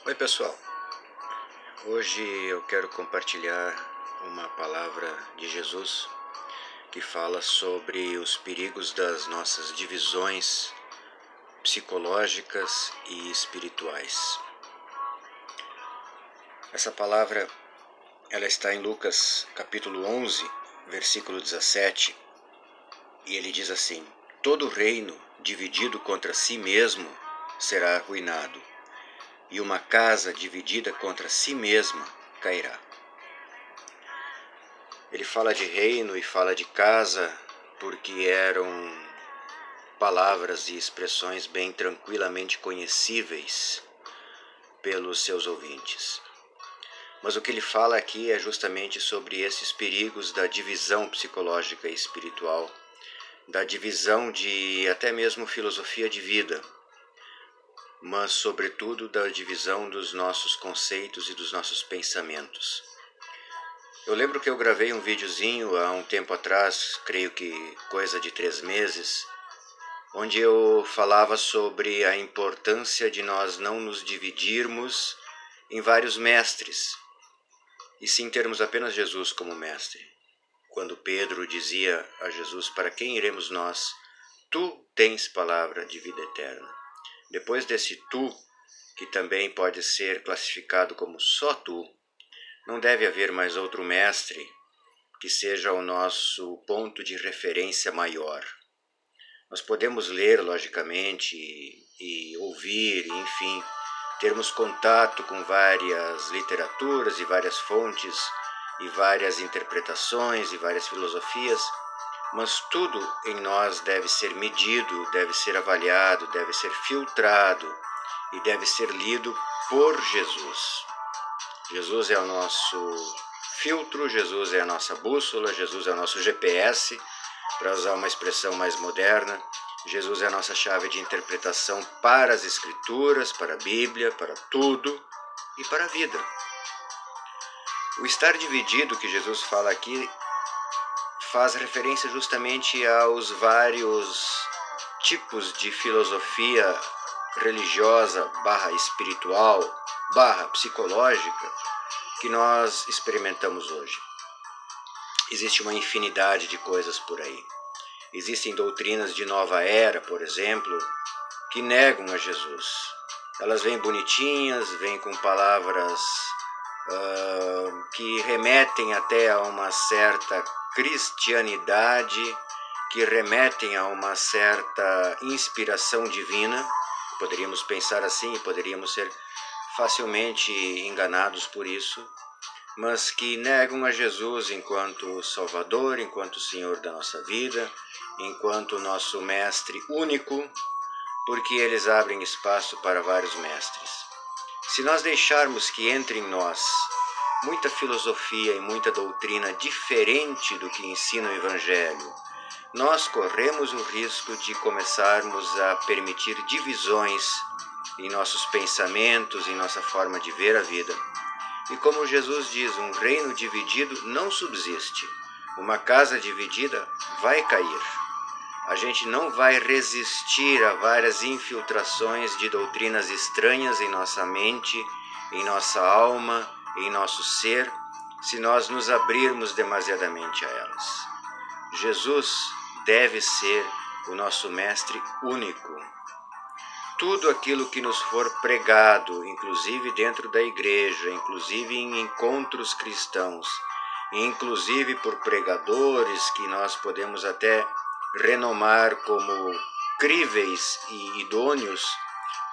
Oi pessoal, hoje eu quero compartilhar uma palavra de Jesus que fala sobre os perigos das nossas divisões psicológicas e espirituais. Essa palavra ela está em Lucas capítulo 11, versículo 17, e ele diz assim: todo reino dividido contra si mesmo será arruinado, e uma casa dividida contra si mesma cairá. Ele fala de reino e fala de casa porque eram palavras e expressões bem tranquilamente conhecíveis pelos seus ouvintes. Mas o que ele fala aqui é justamente sobre esses perigos da divisão psicológica e espiritual, da divisão de até mesmo filosofia de vida, mas sobretudo da divisão dos nossos conceitos e dos nossos pensamentos. Eu lembro que eu gravei um videozinho há um tempo atrás, creio que coisa de 3 meses, onde eu falava sobre a importância de nós não nos dividirmos em vários mestres, e sim termos apenas Jesus como mestre. Quando Pedro dizia a Jesus: para quem iremos nós? Tu tens palavra de vida eterna. Depois desse tu, que também pode ser classificado como só tu, não deve haver mais outro mestre que seja o nosso ponto de referência maior. Nós podemos ler, logicamente, e ouvir, enfim, termos contato com várias literaturas e várias fontes, e várias interpretações e várias filosofias, mas tudo em nós deve ser medido, deve ser avaliado, deve ser filtrado e deve ser lido por Jesus. Jesus é o nosso filtro, Jesus é a nossa bússola, Jesus é o nosso GPS, para usar uma expressão mais moderna. Jesus é a nossa chave de interpretação para as Escrituras, para a Bíblia, para tudo e para a vida. O estar dividido que Jesus fala aqui faz referência justamente aos vários tipos de filosofia religiosa / espiritual / psicológica que nós experimentamos hoje. Existe uma infinidade de coisas por aí. Existem doutrinas de nova era, por exemplo, que negam a Jesus. Elas vêm bonitinhas, vêm com palavras que remetem até a uma certa cristianidade, que remetem a uma certa inspiração divina. Poderíamos pensar assim e poderíamos ser facilmente enganados por isso, mas que negam a Jesus enquanto Salvador, enquanto Senhor da nossa vida, enquanto nosso Mestre único, porque eles abrem espaço para vários mestres. Se nós deixarmos que entre em nós muita filosofia e muita doutrina diferente do que ensina o Evangelho, nós corremos o risco de começarmos a permitir divisões em nossos pensamentos, em nossa forma de ver a vida. E como Jesus diz, um reino dividido não subsiste. Uma casa dividida vai cair. A gente não vai resistir a várias infiltrações de doutrinas estranhas em nossa mente, em nossa alma, em nosso ser, se nós nos abrirmos demasiadamente a elas. Jesus deve ser o nosso mestre único. Tudo aquilo que nos for pregado, inclusive dentro da igreja, inclusive em encontros cristãos, inclusive por pregadores que nós podemos até renomar como críveis e idôneos,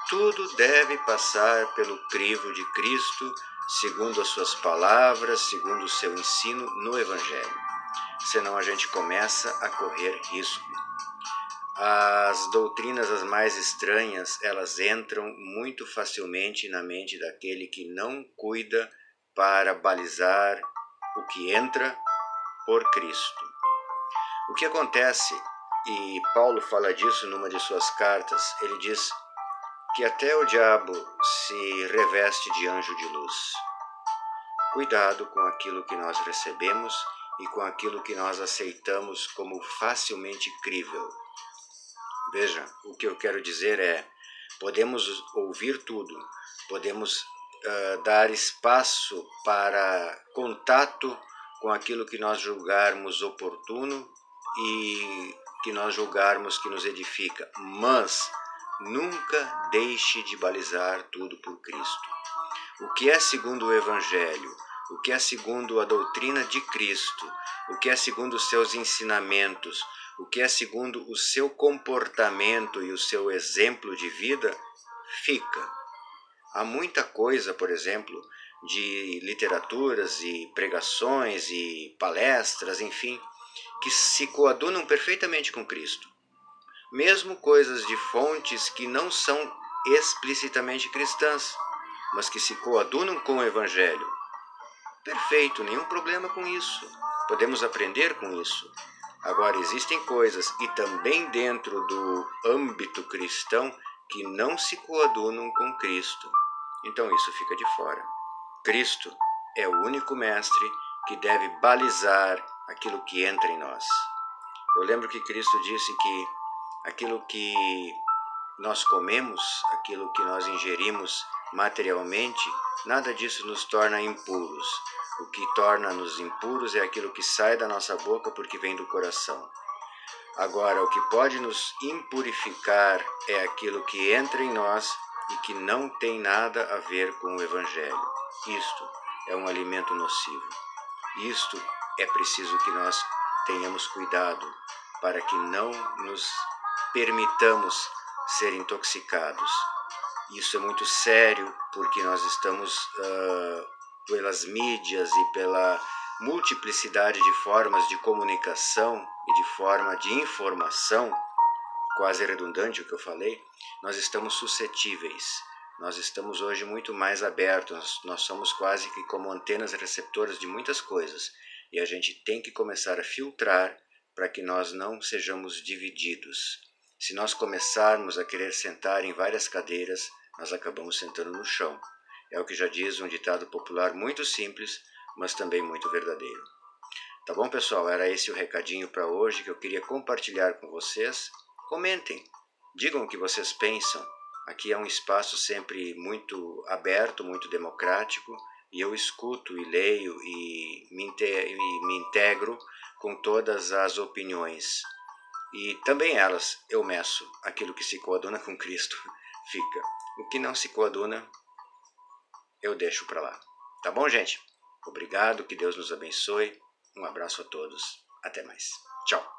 tudo deve passar pelo crivo de Cristo, segundo as suas palavras, segundo o seu ensino no Evangelho. Senão a gente começa a correr risco. As doutrinas as mais estranhas, elas entram muito facilmente na mente daquele que não cuida para balizar o que entra por Cristo. O que acontece, e Paulo fala disso numa de suas cartas, ele diz que até o diabo se reveste de anjo de luz. Cuidado com aquilo que nós recebemos e com aquilo que nós aceitamos como facilmente crível. Veja, o que eu quero dizer é, podemos ouvir tudo, podemos dar espaço para contato com aquilo que nós julgarmos oportuno e que nós julgarmos que nos edifica, mas nunca deixe de balizar tudo por Cristo. O que é segundo o Evangelho, o que é segundo a doutrina de Cristo, o que é segundo os seus ensinamentos, o que é segundo o seu comportamento e o seu exemplo de vida, fica. Há muita coisa, por exemplo, de literaturas e pregações e palestras, enfim, que se coadunam perfeitamente com Cristo. Mesmo coisas de fontes que não são explicitamente cristãs, mas que se coadunam com o Evangelho. Perfeito, nenhum problema com isso. Podemos aprender com isso. Agora, existem coisas, e também dentro do âmbito cristão, que não se coadunam com Cristo. Então isso fica de fora. Cristo é o único mestre que deve balizar aquilo que entra em nós. Eu lembro que Cristo disse que aquilo que nós comemos, aquilo que nós ingerimos materialmente, nada disso nos torna impuros. O que torna-nos impuros é aquilo que sai da nossa boca porque vem do coração. Agora, o que pode nos impurificar é aquilo que entra em nós e que não tem nada a ver com o Evangelho. Isto é um alimento nocivo. Isto é preciso que nós tenhamos cuidado para que não nos permitamos ser intoxicados. Isso é muito sério porque nós estamos, pelas mídias e pela multiplicidade de formas de comunicação e de forma de informação, quase redundante o que eu falei, nós estamos suscetíveis. Nós estamos hoje muito mais abertos, nós somos quase que como antenas receptoras de muitas coisas. E a gente tem que começar a filtrar para que nós não sejamos divididos. Se nós começarmos a querer sentar em várias cadeiras, nós acabamos sentando no chão. É o que já diz um ditado popular muito simples, mas também muito verdadeiro. Tá bom, pessoal? Era esse o recadinho para hoje que eu queria compartilhar com vocês. Comentem, digam o que vocês pensam. Aqui é um espaço sempre muito aberto, muito democrático, e eu escuto e leio e me integro com todas as opiniões. E também elas eu meço. Aquilo que se coaduna com Cristo fica. O que não se coaduna, eu deixo para lá. Tá bom, gente? Obrigado, que Deus nos abençoe. Um abraço a todos. Até mais. Tchau.